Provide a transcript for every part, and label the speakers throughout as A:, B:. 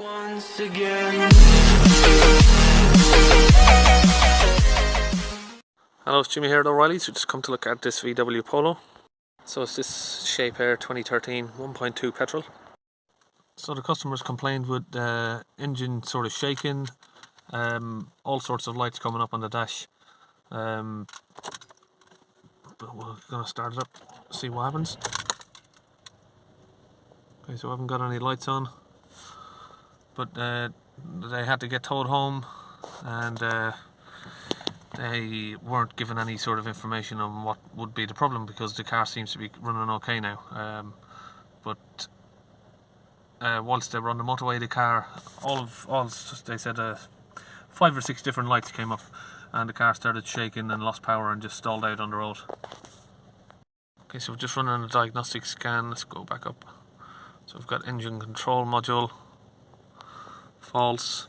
A: Once again.
B: Hello, it's Jimmy here at O'Reilly's. We just come to look at this VW Polo. So it's this Shape Air 2013 1.2 petrol. So the customers complained with the engine sort of shaking, all sorts of lights coming up on the dash. But we're going to start it up, see what happens. Okay, so I haven't got any lights on, but they had to get towed home, and they weren't given any sort of information on what would be the problem, because the car seems to be running okay now. But whilst they were on the motorway, the car, they said 5 or 6 different lights came up, and the car started shaking and lost power and just stalled out on the road. Okay, so we're just running a diagnostic scan. Let's go back up. So we've got engine control module, false.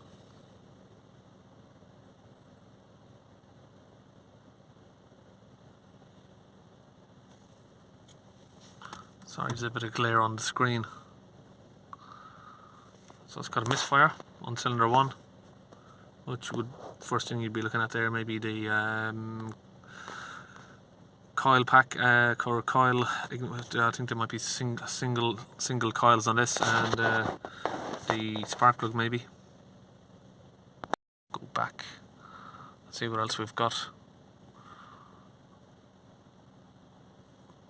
B: Sorry, there's a bit of glare on the screen. So it's got a misfire on cylinder 1, which would, first thing you'd be looking at there, maybe the coil pack, or coil. I think there might be single coils on this, and the spark plug maybe. Go back, let's see what else we've got.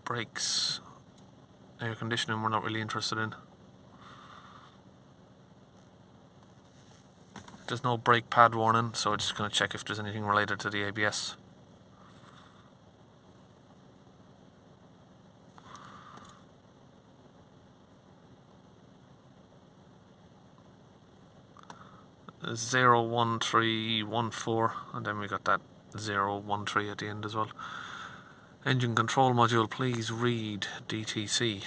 B: Brakes, air conditioning we're not really interested in. There's no brake pad warning, so I'm just going to check if there's anything related to the ABS. There's 01314, and then we got that 013 at the end as well. Engine control module, please read DTC.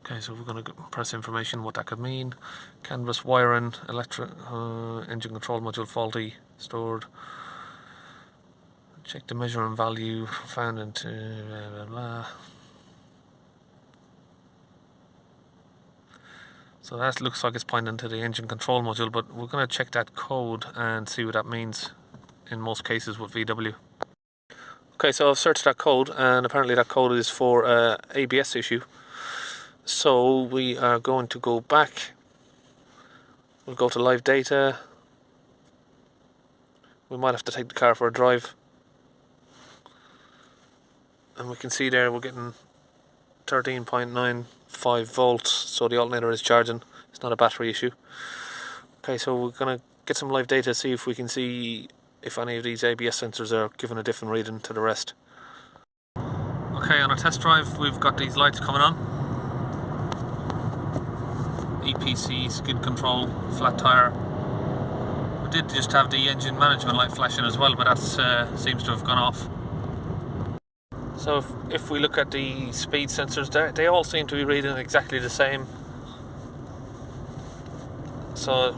B: Okay, so we're going to press information what that could mean. Canvas wiring, engine control module faulty, stored. Check the measuring value found into blah blah blah. So that looks like it's pointing to the engine control module, but we're going to check that code and see what that means in most cases with VW. Okay, so I've searched that code, and apparently that code is for ABS issue. So we are going to go back. We'll go to live data. We might have to take the car for a drive. And we can see there we're getting 13.95 volts, so the alternator is charging. It's not a battery issue. Okay, so we're going to get some live data, see if we can see if any of these ABS sensors are giving a different reading to the rest. Okay, on a test drive we've got these lights coming on. EPC, skid control, flat tyre. We did just have the engine management light flashing as well, but that seems to have gone off. So if we look at the speed sensors, they all seem to be reading exactly the same. So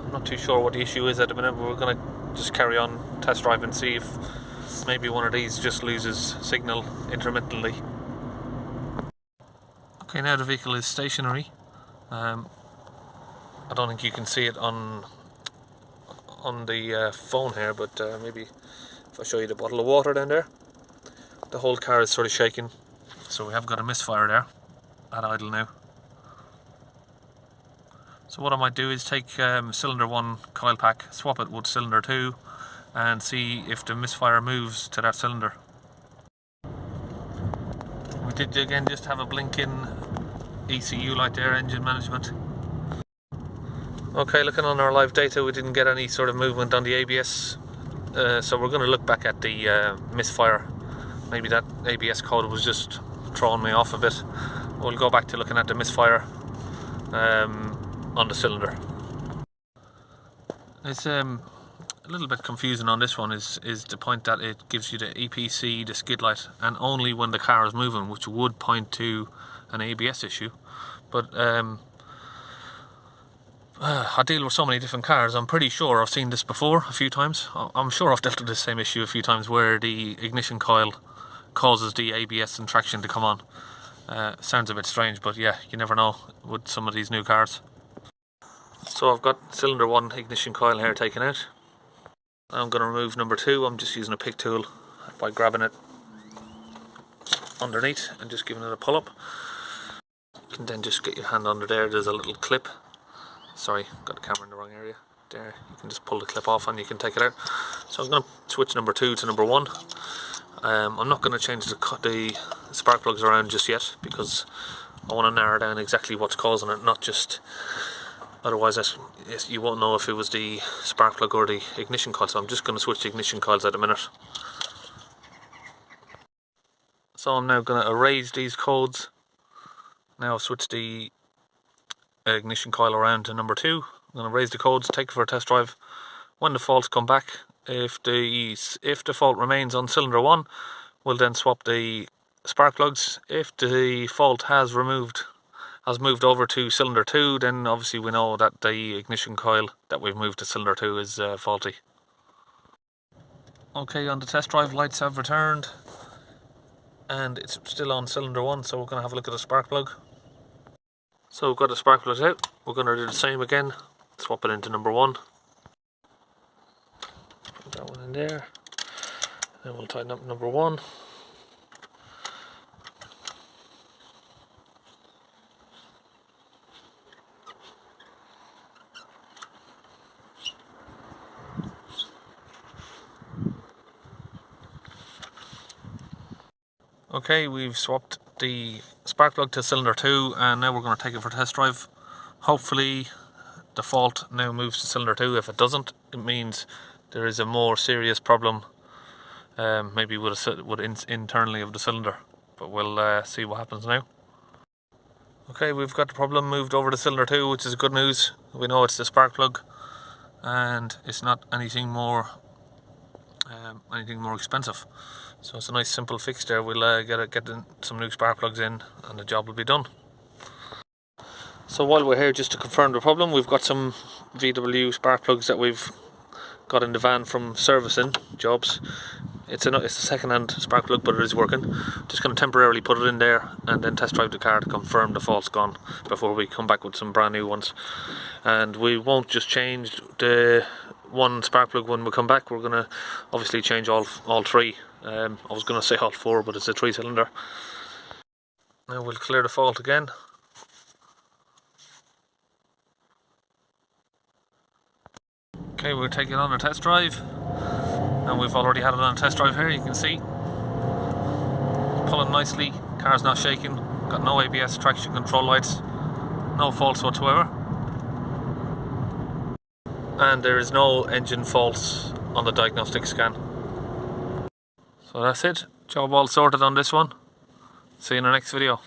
B: I'm not too sure what the issue is at the minute, but we're going to just carry on test drive and see if maybe one of these just loses signal intermittently. Okay, now the vehicle is stationary. I don't think you can see it on the phone here, but maybe if I show you the bottle of water down there, the whole car is sort of shaking. So we have got a misfire there at idle now. So what I might do is take cylinder 1 coil pack, swap it with cylinder 2, and see if the misfire moves to that cylinder. We did again just have a blinking ECU light there, engine management. Okay, looking on our live data, we didn't get any sort of movement on the ABS, so we're going to look back at the misfire. Maybe that ABS code was just throwing me off a bit. We'll go back to looking at the misfire on the cylinder. It's a little bit confusing on this one is the point that it gives you the EPC, the skid light, and only when the car is moving, which would point to an ABS issue. But I deal with so many different cars, I'm pretty sure I've seen this before a few times. I'm sure I've dealt with the same issue a few times where the ignition coil causes the ABS and traction to come on. Sounds a bit strange, but yeah, you never know with some of these new cars. So I've got cylinder 1 ignition coil here taken out. I'm going to remove number 2. I'm just using a pick tool by grabbing it underneath and just giving it a pull up. You can then just get your hand under there. There's a little clip. Sorry, got the camera in the wrong area. There, you can just pull the clip off and you can take it out. So I'm going to switch number 2 to number 1. I'm not going to change the spark plugs around just yet, because I want to narrow down exactly what's causing it, not just, otherwise you won't know if it was the spark plug or the ignition coil. So I'm just going to switch the ignition coils at a minute. So I'm now going to erase these codes. Now I've switched the ignition coil around to number 2. I'm going to erase the codes, take it for a test drive. When the faults come back, if the fault remains on cylinder 1, we'll then swap the spark plugs. If the fault has moved over to cylinder 2, then obviously we know that the ignition coil that we've moved to cylinder 2 is faulty. Okay, on the test drive, lights have returned and it's still on cylinder 1, so we're going to have a look at the spark plug. So we've got the spark plugs out. We're going to do the same again, swap it into number 1. Put that one in there. Then we'll tighten up number 1. Okay, we've swapped the spark plug to cylinder 2 and now we're going to take it for a test drive. Hopefully the fault now moves to cylinder 2. If it doesn't, it means there is a more serious problem, maybe internally of the cylinder, but we'll see what happens now. Okay, we've got the problem moved over to cylinder 2, which is good news. We know it's the spark plug and it's not anything more expensive. So it's a nice simple fix there. We'll get some new spark plugs in and the job will be done. So while we're here, just to confirm the problem, we've got some VW spark plugs that we've got in the van from servicing jobs. It's a second-hand spark plug, but it is working. Just going to temporarily put it in there and then test drive the car to confirm the fault's gone before we come back with some brand new ones. And we won't just change the one spark plug when we come back. We're going to obviously change all 3. I was going to say all 4, but it's a 3-cylinder. Now we'll clear the fault again. Okay, we'll take it on a test drive, and we've already had it on a test drive here. You can see pulling nicely, car's not shaking, got no ABS, traction control lights, no faults whatsoever, and there is no engine faults on the diagnostic scan. So that's it, job all sorted on this one. See you in the next video.